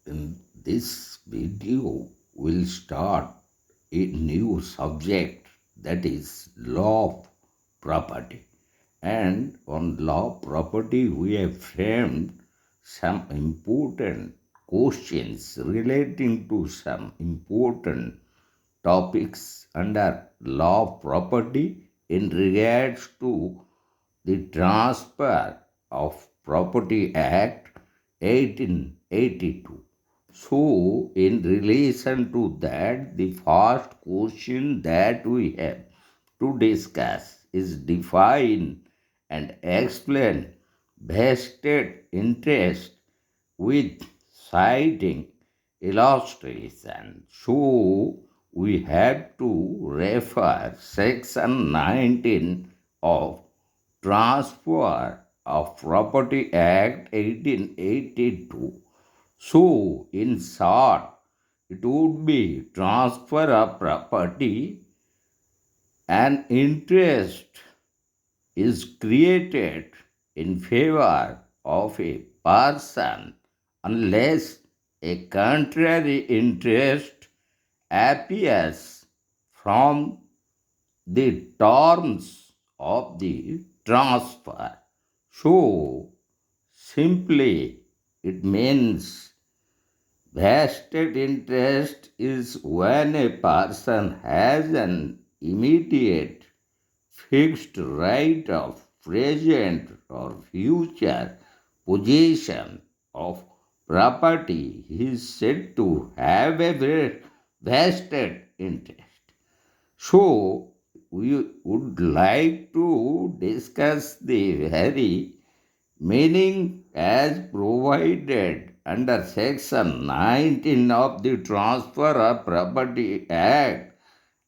In this video, we'll start a new subject, that is law of property. And on law of property, we have framed some important questions relating to some important topics under law of property in regards to the Transfer of Property Act 1882. So, in relation to that, the first question that we have to discuss is define and explain vested interest with citing illustration. So, we have to refer section 19 of Transfer of Property Act 1882. So, in short, it would be transfer of property and interest is created in favor of a person unless a contrary interest appears from the terms of the transfer. So, simply, it means vested interest is when a person has an immediate fixed right of present or future possession of property. He is said to have a vested interest. So, we would like to discuss the very meaning as provided under section 19 of the Transfer of Property Act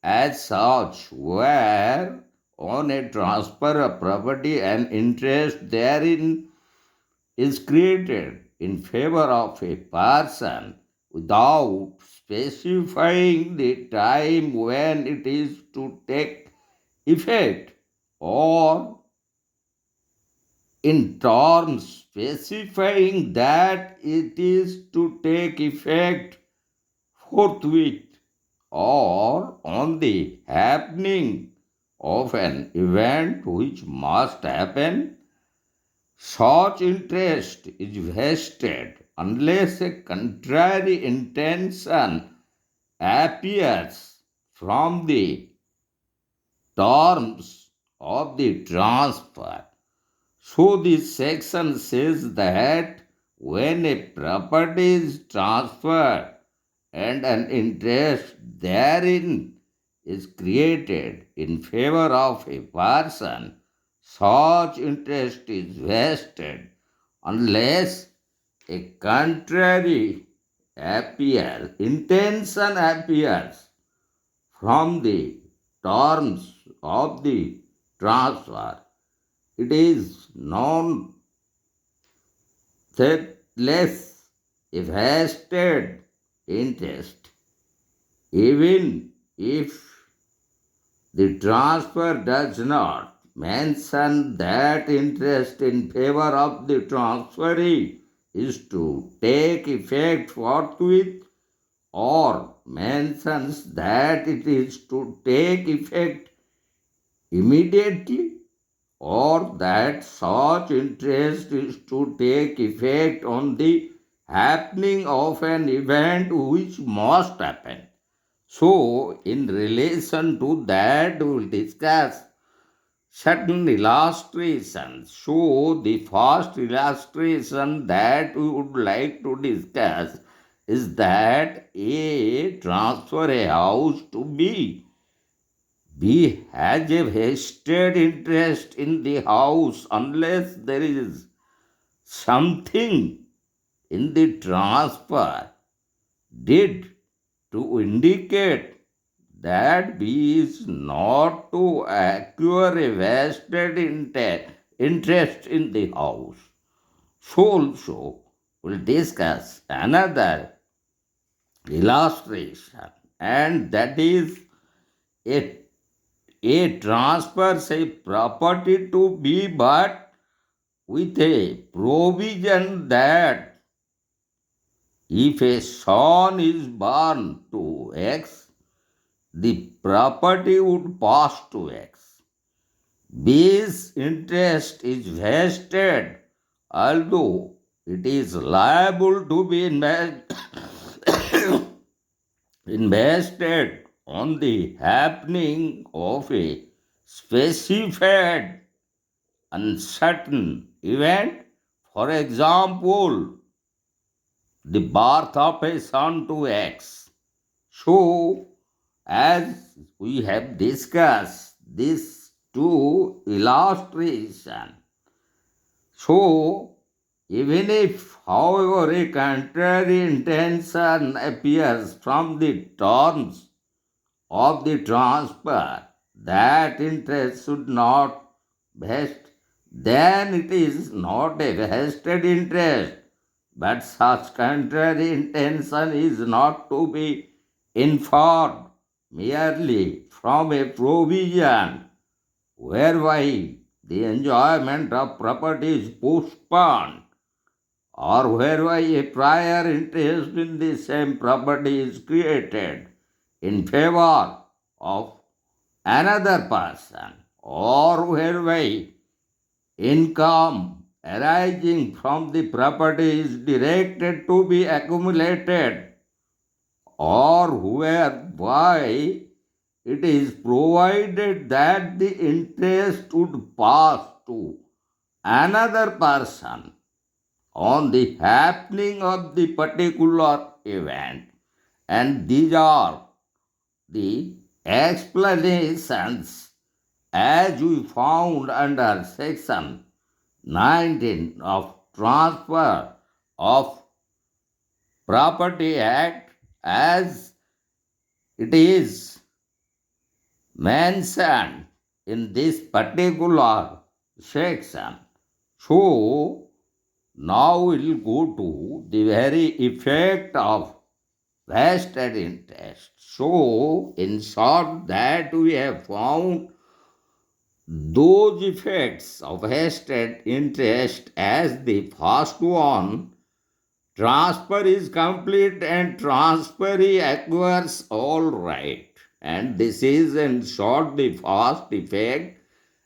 as such, where on a transfer of property and interest therein is created in favor of a person without specifying the time when it is to take effect, or in terms specifying that it is to take effect forthwith or on the happening of an event which must happen. Such interest is vested unless a contrary intention appears from the terms of the transfer. So, this section says that when a property is transferred and an interest therein is created in favor of a person, such interest is vested unless a contrary intention appears from the terms of the transfer. It is known that less a vested interest, even if the transfer does not mention that interest in favor of the transferee is to take effect forthwith, or mentions that it is to take effect immediately, or that such interest is to take effect on the happening of an event which must happen. So, in relation to that, we will discuss certain illustrations. So, the first illustration that we would like to discuss is that A transfer a house to B. B has a vested interest in the house unless there is something in the transfer did to indicate that B is not to acquire a vested interest in the house. So also, we'll discuss another illustration, and that is a A transfers a property to B, but with a provision that If a son is born to X, the property would pass to X. B's interest is vested, although it is liable to be invested on the happening of a specified uncertain event. For example, the birth of a son to X. So, as we have discussed these two illustrations, so even if, however, a contrary intention appears from the terms of the transfer, that interest should not vest, then it is not a vested interest, but such contrary intention is not to be inferred merely from a provision whereby the enjoyment of property is postponed, or whereby a prior interest in the same property is created in favor of another person, or whereby income arising from the property is directed to be accumulated, or whereby it is provided that the interest would pass to another person on the happening of the particular event. And these are the explanations as we found under section 19 of Transfer of Property Act, as it is mentioned in this particular section. So, now we'll go to the very effect of vested interest. So, in short, that we have found those effects of vested interest as the first one, transfer is complete and transferee acquires all right. And this is in short the first effect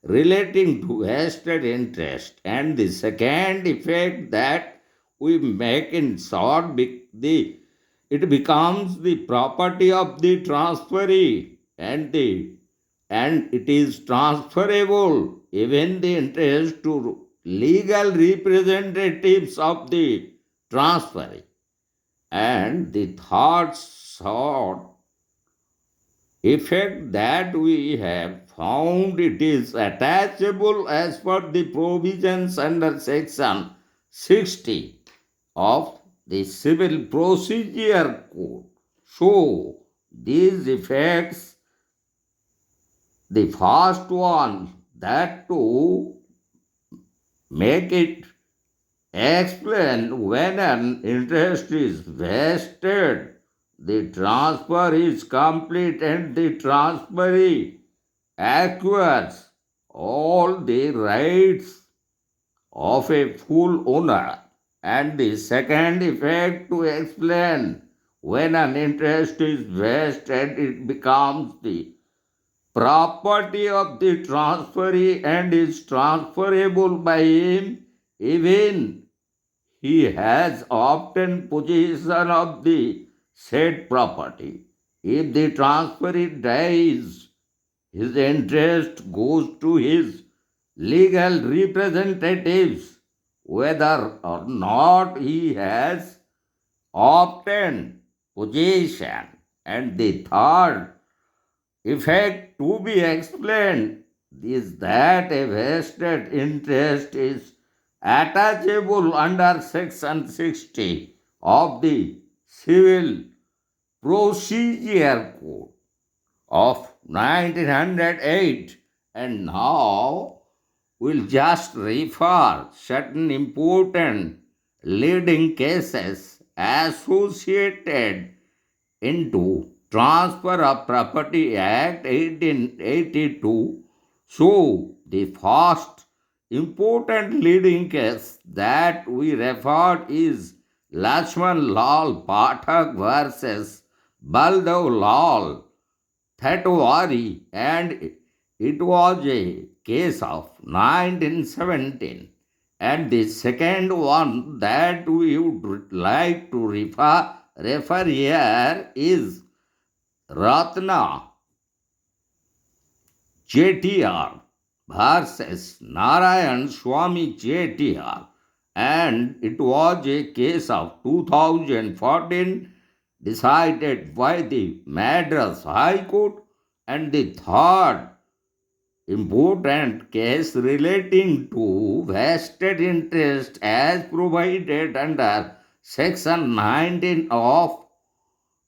relating to vested interest. And the second effect that we make in short, it becomes the property of the transferee, and it is transferable even the interest to legal representatives of the transferee. And the third sort effect that we have found, it is attachable as per the provisions under section 60 of the Civil Procedure Code. So, these effects, the first one, that to make it explain when an interest is vested, the transfer is complete and the transferee acquires all the rights of a full owner. And the second effect to explain when an interest is vested, it becomes the property of the transferee and is transferable by him even he has obtained possession of the said property. If the transferee dies, his interest goes to his legal representatives, whether or not he has obtained possession. And the third effect to be explained is that a vested interest is attachable under section 60 of the Civil Procedure Code of 1908. And now we'll just refer certain important leading cases associated into Transfer of Property Act 1882. So, the first important leading case that we referred is Lakshman Lal Pathak versus Baldev Lal Thatwari, and it was a case of 1917. And the second one that we would like to refer here is Ratna Chettiar versus Narayan Swami Chettiar, and it was a case of 2014 decided by the Madras High Court. And the third important case relating to vested interest as provided under Section 19 of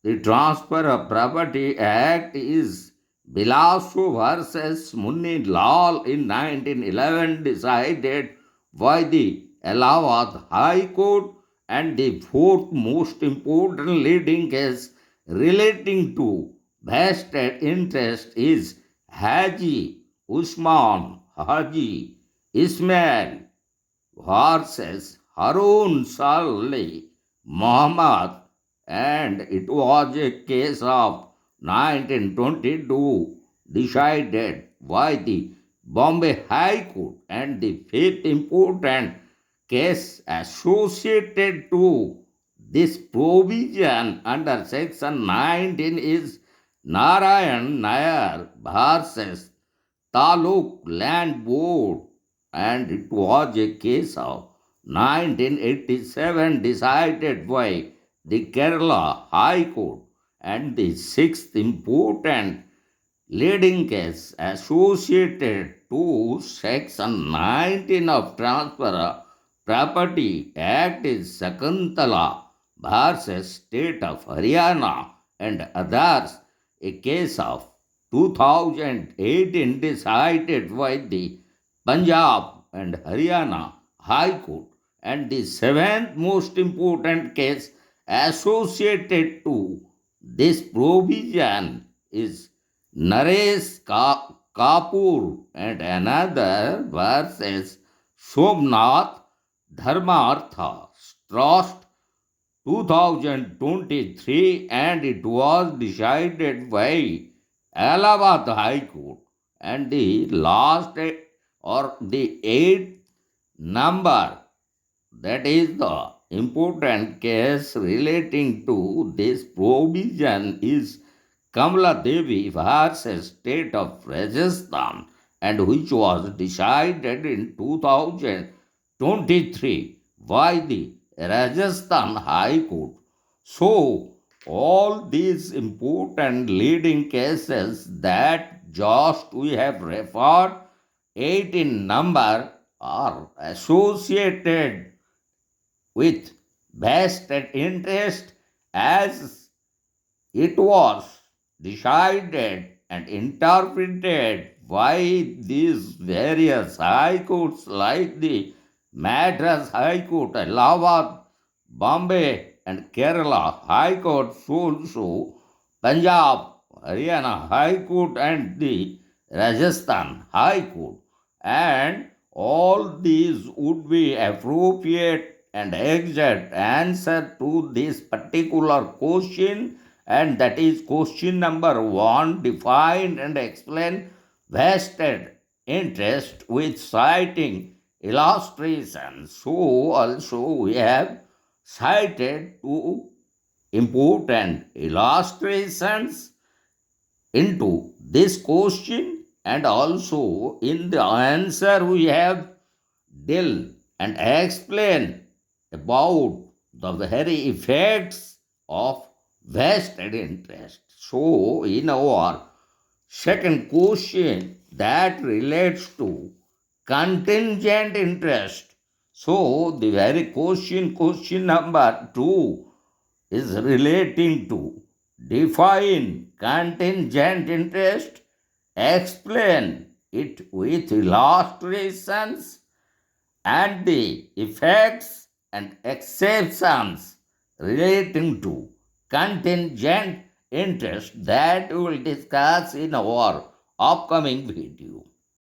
the Transfer of Property Act is Bilasu versus Munni Lal in 1911 decided by the Allahabad High Court. And the fourth most important leading case relating to vested interest is Haji Usman Haji Ismail versus Harun Saleh Muhammad, and it was a case of 1922 decided by the Bombay High Court. And the fifth important case associated to this provision under Section 19 is Narayan Nair versus Taluk Land Board, and it was a case of 1987 decided by the Kerala High Court. And the sixth important leading case associated to Section 19 of Transfer of Property Act is Sakuntala versus State of Haryana and others, a case of 2018 decided by the Punjab and Haryana High Court. And the seventh most important case associated to this provision is Naresh Kapoor and another versus Somnath Dharmartha Trust 2023, and it was decided by Allahabad High Court. And the last or the eighth number, that is the important case relating to this provision, is Kamala Devi versus State of Rajasthan, and which was decided in 2023 by the Rajasthan High Court. So, all these important leading cases that just we have referred, eight in number, are associated with vested interest as it was decided and interpreted by these various high courts like the Madras High Court, Allahabad, Bombay, and Kerala High Court, also Punjab, Haryana High Court, and the Rajasthan High Court. And all these would be appropriate and exact answer to this particular question, and that is question number 1: define and explain vested interest with citing illustrations. So also we have cited two important illustrations into this question, and also in the answer we have dealt and explained about the very effects of vested interest. So in our second question that relates to contingent interest, so the very question number 2 is relating to define contingent interest, explain it with illustrations, and the effects and exceptions relating to contingent interest that we will discuss in our upcoming video.